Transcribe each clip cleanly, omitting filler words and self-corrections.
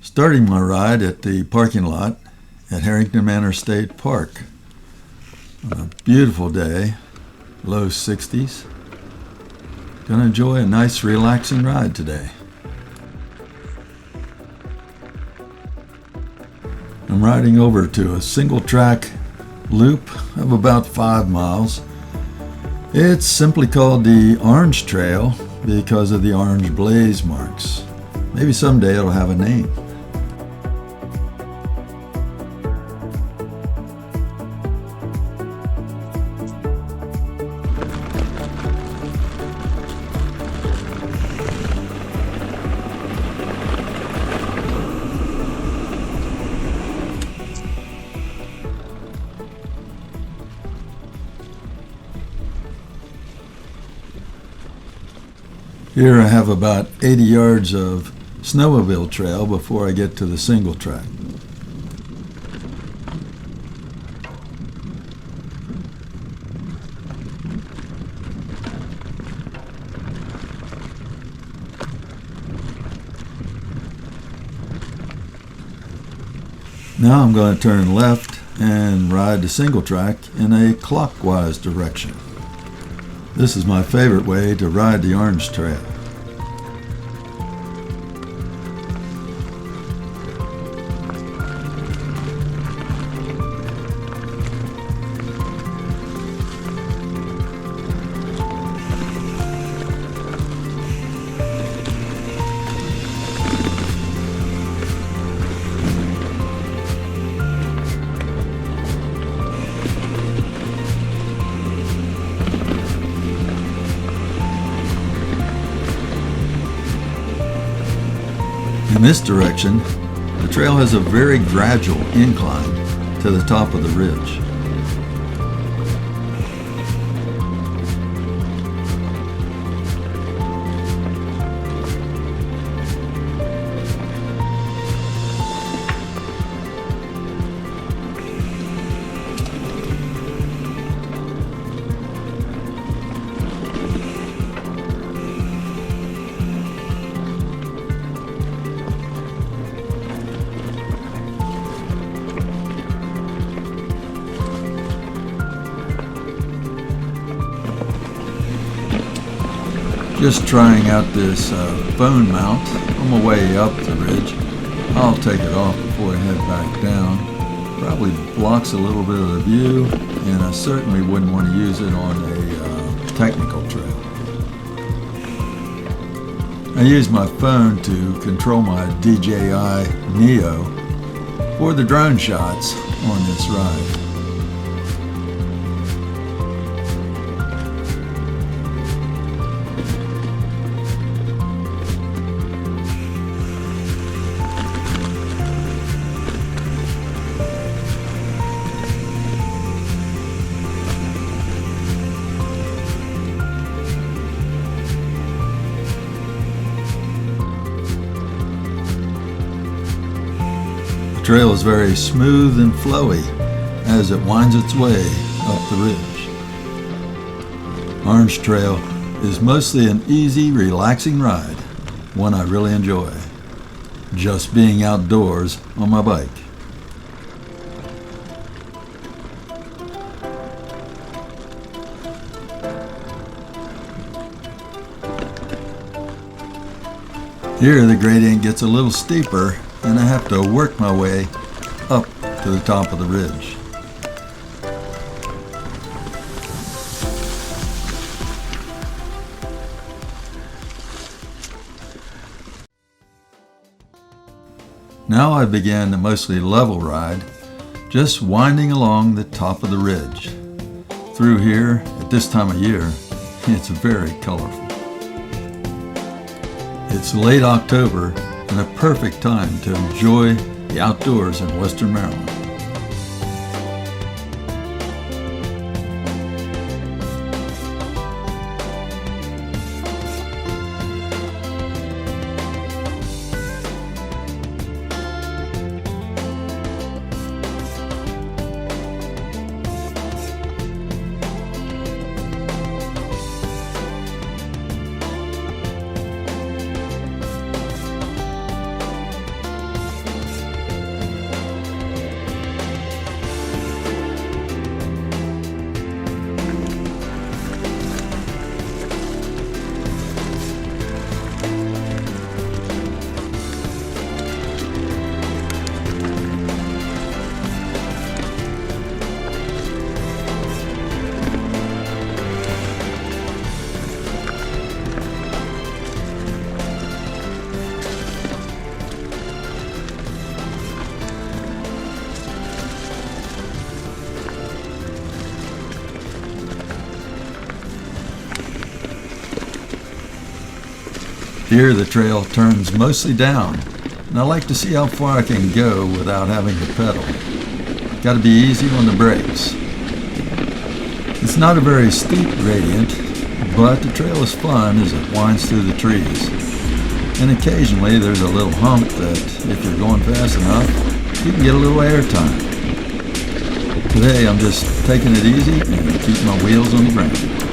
Starting my ride at the parking lot at Herrington Manor State Park. On a beautiful day, low 60s. Gonna enjoy a nice relaxing ride today. I'm riding over to a single track loop of about 5 miles. It's simply called the Orange Trail because of the orange blaze marks. Maybe someday it'll have a name. Here I have about 80 yards of snowmobile trail before I get to the single track. Now I'm going to turn left and ride the single track in a clockwise direction. This is my favorite way to ride the Orange Trail. In this direction, the trail has a very gradual incline to the top of the ridge. Just trying out this phone mount on my way up the ridge. I'll take it off before I head back down. Probably blocks a little bit of the view, and I certainly wouldn't want to use it on a technical trail. I use my phone to control my DJI Neo for the drone shots on this ride. The trail is very smooth and flowy as it winds its way up the ridge. Orange Trail is mostly an easy, relaxing ride, one I really enjoy. Just being outdoors on my bike. Here the gradient gets a little steeper and I have to work my way up to the top of the ridge. Now I began a mostly level ride, just winding along the top of the ridge. Through here, at this time of year, it's very colorful. It's late October and a perfect time to enjoy the outdoors in Western Maryland. here the trail turns mostly down, and I like to see how far I can go without having to pedal. Got to be easy on the brakes. It's not a very steep gradient, but the trail is fun as it winds through the trees. And occasionally there's a little hump that, if you're going fast enough, you can get a little air time. Today I'm just taking it easy and keeping my wheels on the ground.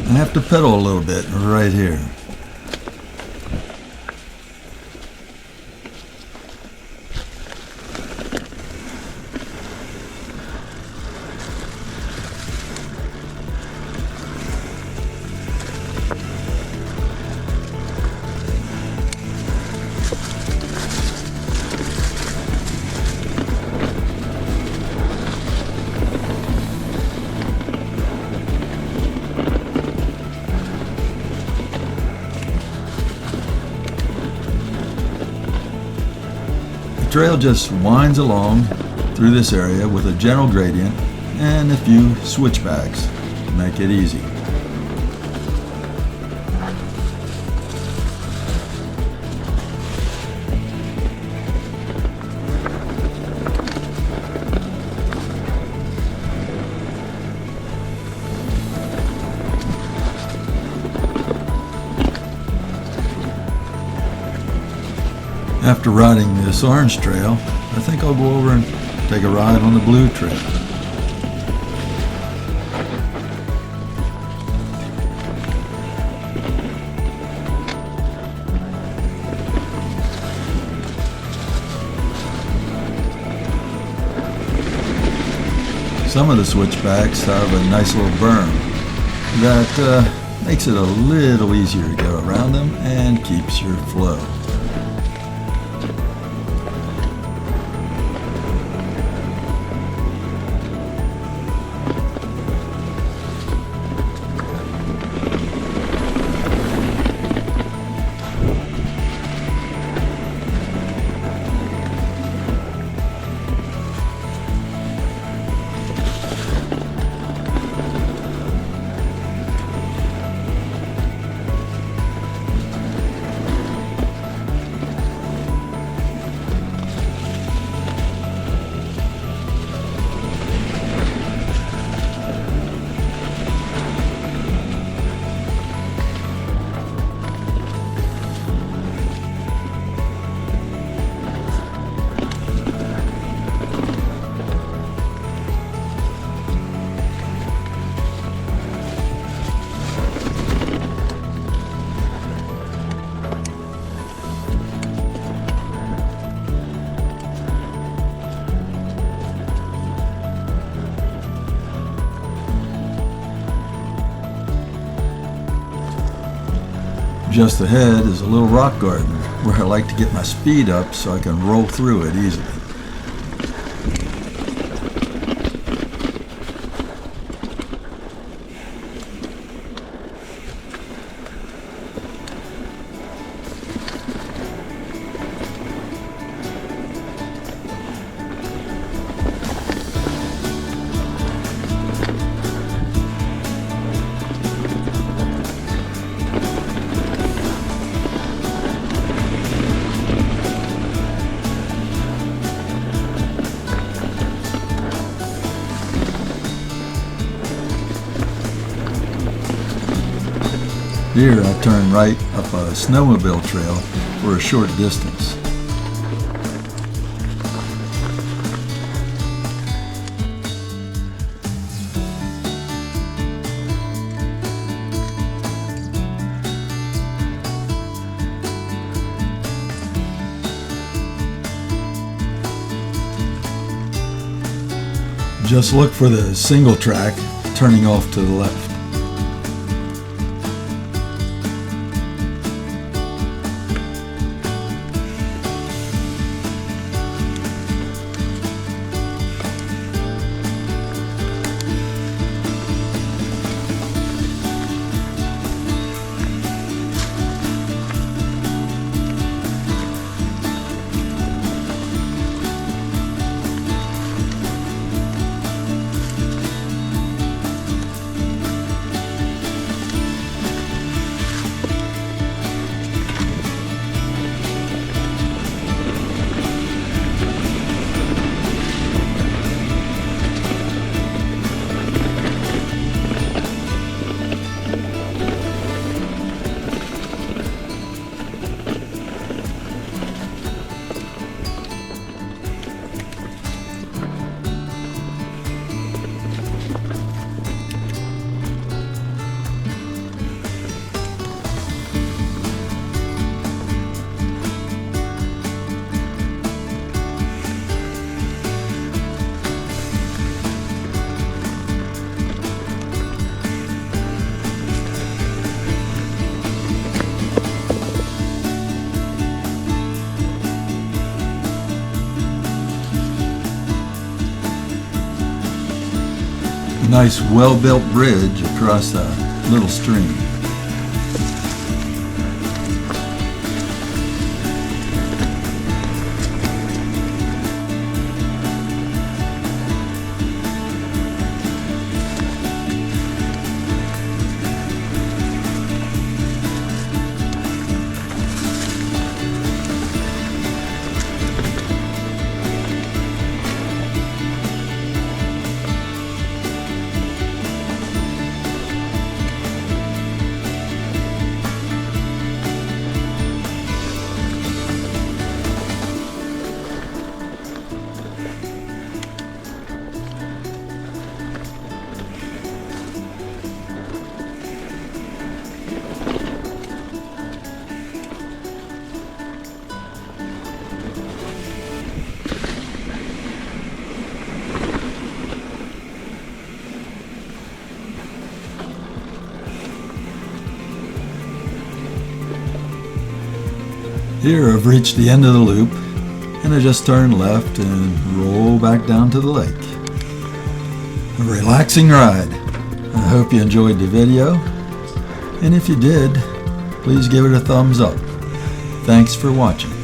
I have to pedal a little bit right here. The trail just winds along through this area with a gentle gradient and a few switchbacks to make it easy. After riding this orange trail, I think I'll go over and take a ride on the blue trail. Some of the switchbacks have a nice little berm that makes it a little easier to go around them and keeps your flow. Just ahead is a little rock garden where I like to get my speed up so I can roll through it easily. Here I turn right up a snowmobile trail for a short distance. Just look for the single track turning off to the left. Nice well-built bridge across a little stream. Here I've reached the end of the loop, and I just turn left and roll back down to the lake. A relaxing ride. I hope you enjoyed the video, and if you did, please give it a thumbs up. Thanks for watching.